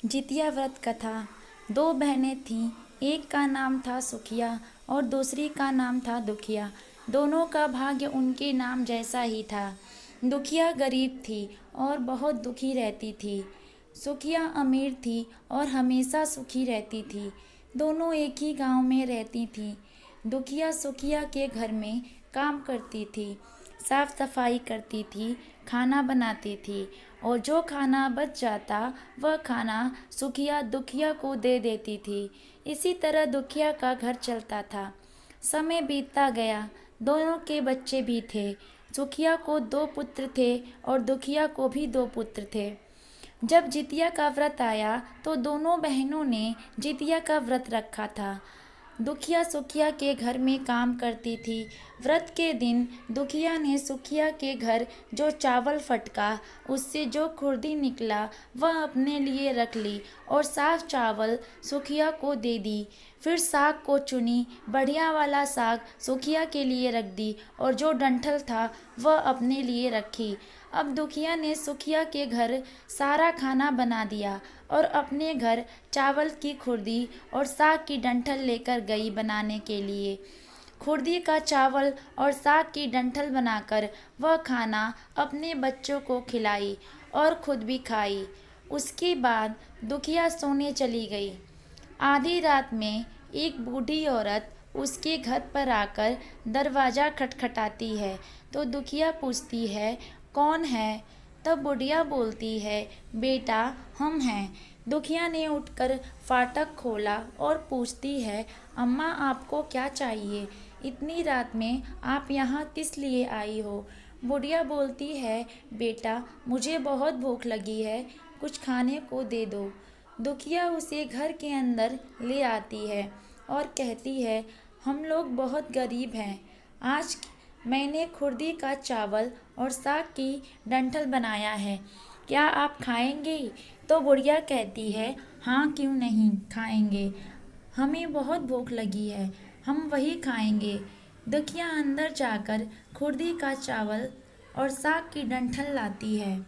जितिया व्रत कथा। दो बहनें थीं, एक का नाम था सुखिया और दूसरी का नाम था दुखिया। दोनों का भाग्य उनके नाम जैसा ही था। दुखिया गरीब थी और बहुत दुखी रहती थी। सुखिया अमीर थी और हमेशा सुखी रहती थी। दोनों एक ही गांव में रहती थीं। दुखिया सुखिया के घर में काम करती थी, साफ सफाई करती थी, खाना बनाती थी और जो खाना बच जाता वह खाना सुखिया दुखिया को दे देती थी। इसी तरह दुखिया का घर चलता था। समय बीतता गया, दोनों के बच्चे भी थे। सुखिया को 2 पुत्र थे और दुखिया को भी 2 पुत्र थे। जब जितिया का व्रत आया तो दोनों बहनों ने जितिया का व्रत रखा था। दुखिया सुखिया के घर में काम करती थी। व्रत के दिन दुखिया ने सुखिया के घर जो चावल फटका, उससे जो खुर्दी निकला वह अपने लिए रख ली और साफ चावल सुखिया को दे दी। फिर साग को चुनी, बढ़िया वाला साग सुखिया के लिए रख दी और जो डंठल था वह अपने लिए रखी। अब दुखिया ने सुखिया के घर सारा खाना बना दिया और अपने घर चावल की खुर्दी और साग की डंठल लेकर गई बनाने के लिए। खुर्दी का चावल और साग की डंठल बनाकर वह खाना अपने बच्चों को खिलाई और खुद भी खाई। उसके बाद दुखिया सोने चली गई। आधी रात में एक बूढ़ी औरत उसके घर पर आकर दरवाज़ा खटखटाती है तो दुखिया पूछती है, कौन है? तब बुढ़िया बोलती है, बेटा हम हैं। दुखिया ने उठकर फाटक खोला और पूछती है, अम्मा आपको क्या चाहिए? इतनी रात में आप यहाँ किस लिए आई हो? बुढ़िया बोलती है, बेटा मुझे बहुत भूख लगी है, कुछ खाने को दे दो। दुखिया उसे घर के अंदर ले आती है और कहती है, हम लोग बहुत गरीब हैं। आज मैंने खुर्दी का चावल और साग की डंठल बनाया है, क्या आप खाएंगे? तो बुढ़िया कहती है, हाँ क्यों नहीं, खाएंगे। हमें बहुत भूख लगी है, हम वही खाएंगे। दुखिया अंदर जाकर खुर्दी का चावल और साग की डंठल लाती है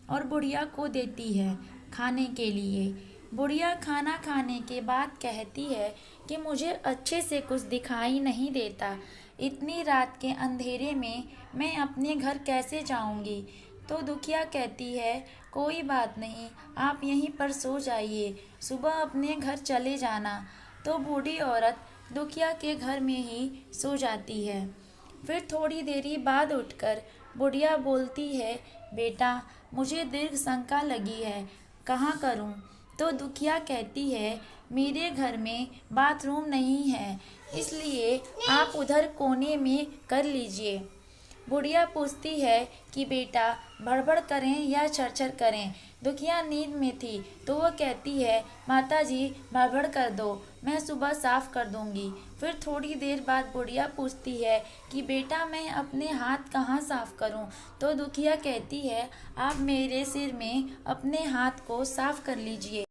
और बुढ़िया को देती है खाने के लिए। बुढ़िया खाना खाने के बाद कहती है कि मुझे अच्छे से कुछ दिखाई नहीं देता, इतनी रात के अंधेरे में मैं अपने घर कैसे जाऊंगी? तो दुखिया कहती है, कोई बात नहीं, आप यहीं पर सो जाइए, सुबह अपने घर चले जाना। तो बूढ़ी औरत दुखिया के घर में ही सो जाती है। फिर थोड़ी देरी बाद उठकर बुढ़िया बोलती है, बेटा मुझे दीर्घ शंका लगी है, कहाँ करूँ? तो दुखिया कहती है, मेरे घर में बाथरूम नहीं है, इसलिए आप उधर कोने में कर लीजिए। बुढ़िया पूछती है कि बेटा बड़बड़ करें या छरछर करें? दुखिया नींद में थी तो वह कहती है, माता जी बड़बड़ कर दो, मैं सुबह साफ कर दूंगी। फिर थोड़ी देर बाद बुढ़िया पूछती है कि बेटा मैं अपने हाथ कहाँ साफ करूं? तो दुखिया कहती है, आप मेरे सिर में अपने हाथ को साफ कर लीजिए।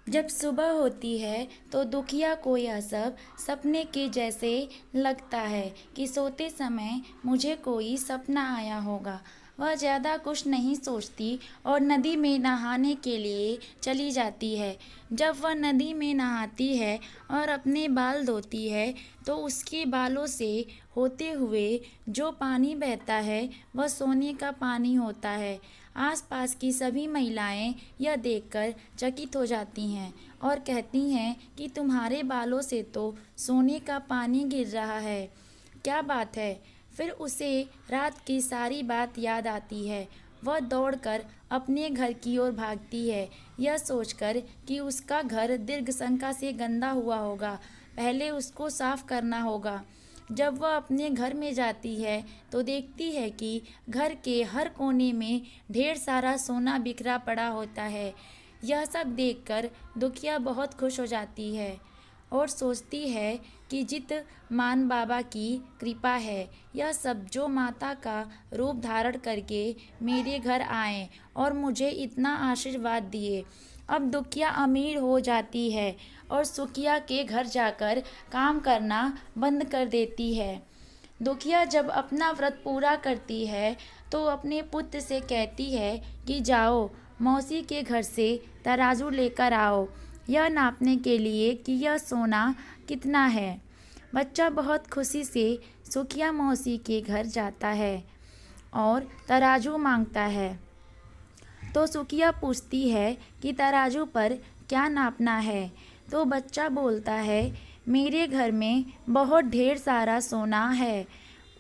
जब सुबह होती है तो दुखिया को यह सब सपने के जैसे लगता है कि सोते समय मुझे कोई सपना आया होगा। वह ज़्यादा कुछ नहीं सोचती और नदी में नहाने के लिए चली जाती है। जब वह नदी में नहाती है और अपने बाल धोती है तो उसके बालों से होते हुए जो पानी बहता है वह सोने का पानी होता है। आसपास की सभी महिलाएं यह देखकर चकित हो जाती हैं और कहती हैं कि तुम्हारे बालों से तो सोने का पानी गिर रहा है, क्या बात है? फिर उसे रात की सारी बात याद आती है। वह दौड़कर अपने घर की ओर भागती है, यह सोचकर कि उसका घर दीर्घशंका से गंदा हुआ होगा, पहले उसको साफ करना होगा। जब वह अपने घर में जाती है तो देखती है कि घर के हर कोने में ढेर सारा सोना बिखरा पड़ा होता है। यह सब देखकर दुखिया बहुत खुश हो जाती है और सोचती है कि जित मान बाबा की कृपा है, यह सब जो माता का रूप धारण करके मेरे घर आए और मुझे इतना आशीर्वाद दिए। अब दुखिया अमीर हो जाती है और सुखिया के घर जाकर काम करना बंद कर देती है। दुखिया जब अपना व्रत पूरा करती है तो अपने पुत्र से कहती है कि जाओ मौसी के घर से तराजू लेकर आओ, यह नापने के लिए कि यह सोना कितना है। बच्चा बहुत खुशी से सुखिया मौसी के घर जाता है और तराजू मांगता है। तो सुखिया पूछती है कि तराजू पर क्या नापना है। तो बच्चा बोलता है, मेरे घर में बहुत ढेर सारा सोना है,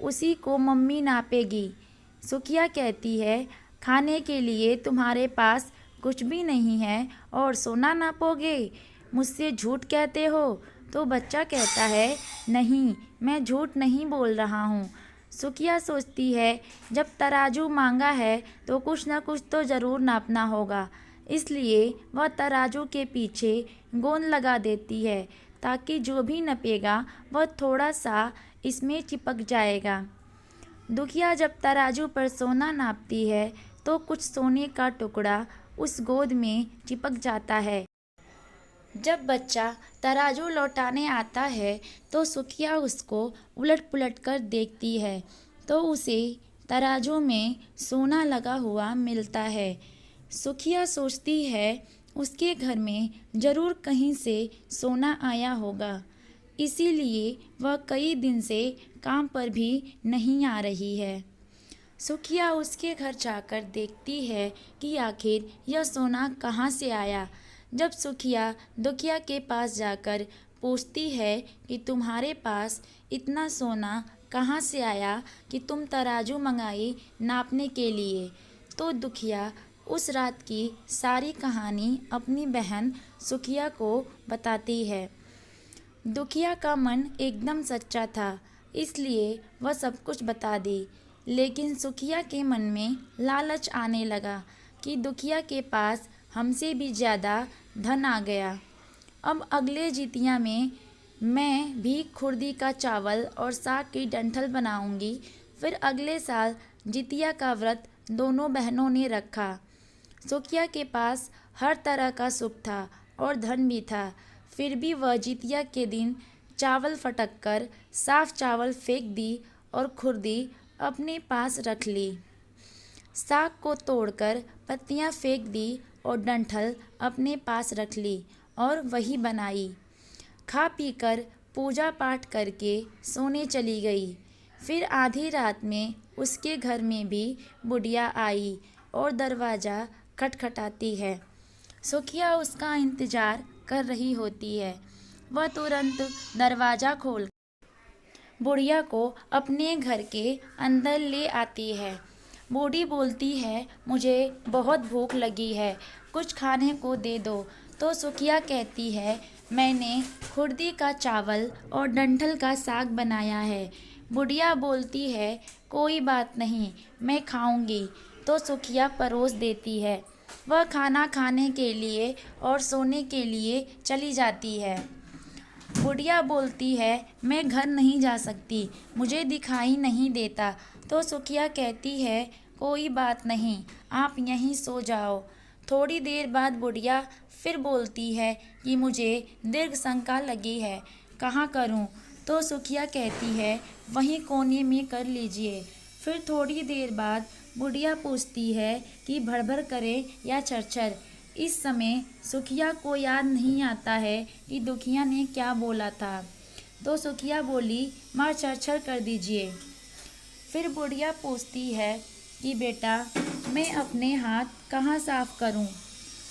उसी को मम्मी नापेगी। सुखिया कहती है, खाने के लिए तुम्हारे पास कुछ भी नहीं है और सोना नापोगे, मुझसे झूठ कहते हो। तो बच्चा कहता है, नहीं, मैं झूठ नहीं बोल रहा हूँ। सुखिया सोचती है, जब तराजू मांगा है तो कुछ न कुछ तो ज़रूर नापना होगा, इसलिए वह तराजू के पीछे गोंद लगा देती है ताकि जो भी नपेगा वह थोड़ा सा इसमें चिपक जाएगा। दुखिया जब तराजू पर सोना नापती है तो कुछ सोने का टुकड़ा उस गोंद में चिपक जाता है। जब बच्चा तराजू लौटाने आता है तो सुखिया उसको उलट पुलट कर देखती है तो उसे तराजू में सोना लगा हुआ मिलता है। सुखिया सोचती है, उसके घर में ज़रूर कहीं से सोना आया होगा, इसीलिए वह कई दिन से काम पर भी नहीं आ रही है। सुखिया उसके घर जाकर देखती है कि आखिर यह सोना कहाँ से आया। जब सुखिया दुखिया के पास जाकर पूछती है कि तुम्हारे पास इतना सोना कहाँ से आया कि तुम तराजू मंगाई नापने के लिए, तो दुखिया उस रात की सारी कहानी अपनी बहन सुखिया को बताती है। दुखिया का मन एकदम सच्चा था, इसलिए वह सब कुछ बता दी। लेकिन सुखिया के मन में लालच आने लगा कि दुखिया के पास हमसे भी ज़्यादा धन आ गया। अब अगले जितिया में मैं भी खुर्दी का चावल और साग की डंठल बनाऊंगी। फिर अगले साल जितिया का व्रत दोनों बहनों ने रखा। सुखिया के पास हर तरह का सुख था और धन भी था, फिर भी वह जितिया के दिन चावल फटक कर साफ चावल फेंक दी और खुर्दी अपने पास रख ली। साग को तोड़कर पत्तियां फेंक दी और डंठल अपने पास रख ली और वही बनाई। खा पीकर पूजा पाठ करके सोने चली गई। फिर आधी रात में उसके घर में भी बुढ़िया आई और दरवाज़ा खटखटाती है। सुखिया उसका इंतज़ार कर रही होती है। वह तुरंत दरवाज़ा खोल बुढ़िया को अपने घर के अंदर ले आती है। बूढ़ी बोलती है, मुझे बहुत भूख लगी है, कुछ खाने को दे दो। तो सुखिया कहती है, मैंने खुर्दी का चावल और डंठल का साग बनाया है। बुढ़िया बोलती है, कोई बात नहीं, मैं खाऊंगी। तो सुखिया परोस देती है। वह खाना खाने के लिए और सोने के लिए चली जाती है। बुढ़िया बोलती है, मैं घर नहीं जा सकती, मुझे दिखाई नहीं देता। तो सुखिया कहती है, कोई बात नहीं, आप यहीं सो जाओ। थोड़ी देर बाद बुढ़िया फिर बोलती है कि मुझे दीर्घ शंका लगी है, कहाँ करूँ? तो सुखिया कहती है, वहीं कोने में कर लीजिए। फिर थोड़ी देर बाद बुढ़िया पूछती है कि भड़भड़ करे या चरचर। इस समय सुखिया को याद नहीं आता है कि दुखिया ने क्या बोला था। तो सुखिया बोली, माँ चरचर कर दीजिए। फिर बुढ़िया पूछती है कि बेटा, मैं अपने हाथ कहाँ साफ़ करूँ?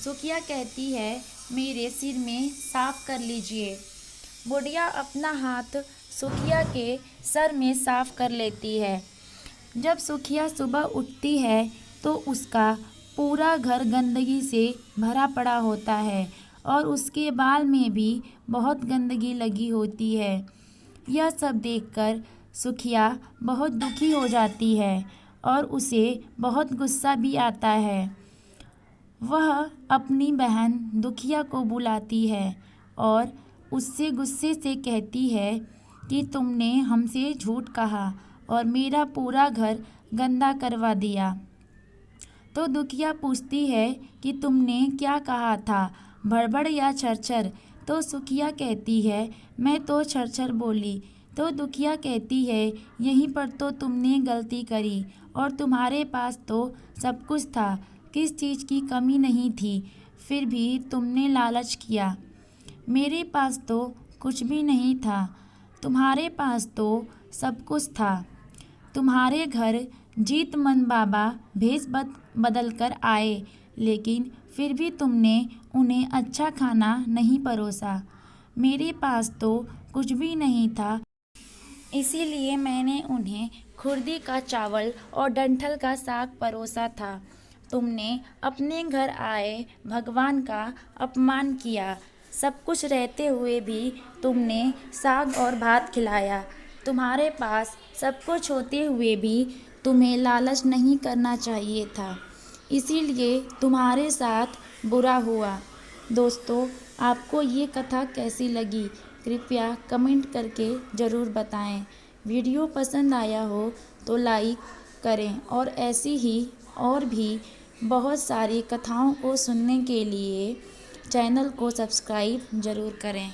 सुखिया कहती है, मेरे सिर में साफ़ कर लीजिए। बुढ़िया अपना हाथ सुखिया के सर में साफ़ कर लेती है। जब सुखिया सुबह उठती है तो उसका पूरा घर गंदगी से भरा पड़ा होता है और उसके बाल में भी बहुत गंदगी लगी होती है। यह सब देखकर सुखिया बहुत दुखी हो जाती है और उसे बहुत गुस्सा भी आता है। वह अपनी बहन दुखिया को बुलाती है और उससे गुस्से से कहती है कि तुमने हमसे झूठ कहा और मेरा पूरा घर गंदा करवा दिया। तो दुखिया पूछती है कि तुमने क्या कहा था, भड़बड़ या छरछर? तो सुखिया कहती है, मैं तो छरछर बोली। तो दुखिया कहती है, यहीं पर तो तुमने गलती करी और तुम्हारे पास तो सब कुछ था, किस चीज़ की कमी नहीं थी, फिर भी तुमने लालच किया। मेरे पास तो कुछ भी नहीं था, तुम्हारे पास तो सब कुछ था। तुम्हारे घर जीतमन बाबा भेष बदल कर आए, लेकिन फिर भी तुमने उन्हें अच्छा खाना नहीं परोसा। मेरे पास तो कुछ भी नहीं था, इसीलिए मैंने उन्हें खुर्दी का चावल और डंठल का साग परोसा था। तुमने अपने घर आए भगवान का अपमान किया। सब कुछ रहते हुए भी तुमने साग और भात खिलाया। तुम्हारे पास सब कुछ होते हुए भी तुम्हें लालच नहीं करना चाहिए था, इसीलिए तुम्हारे साथ बुरा हुआ। दोस्तों, आपको ये कथा कैसी लगी कृपया कमेंट करके ज़रूर बताएं। वीडियो पसंद आया हो तो लाइक करें और ऐसी ही और भी बहुत सारी कथाओं को सुनने के लिए चैनल को सब्सक्राइब ज़रूर करें।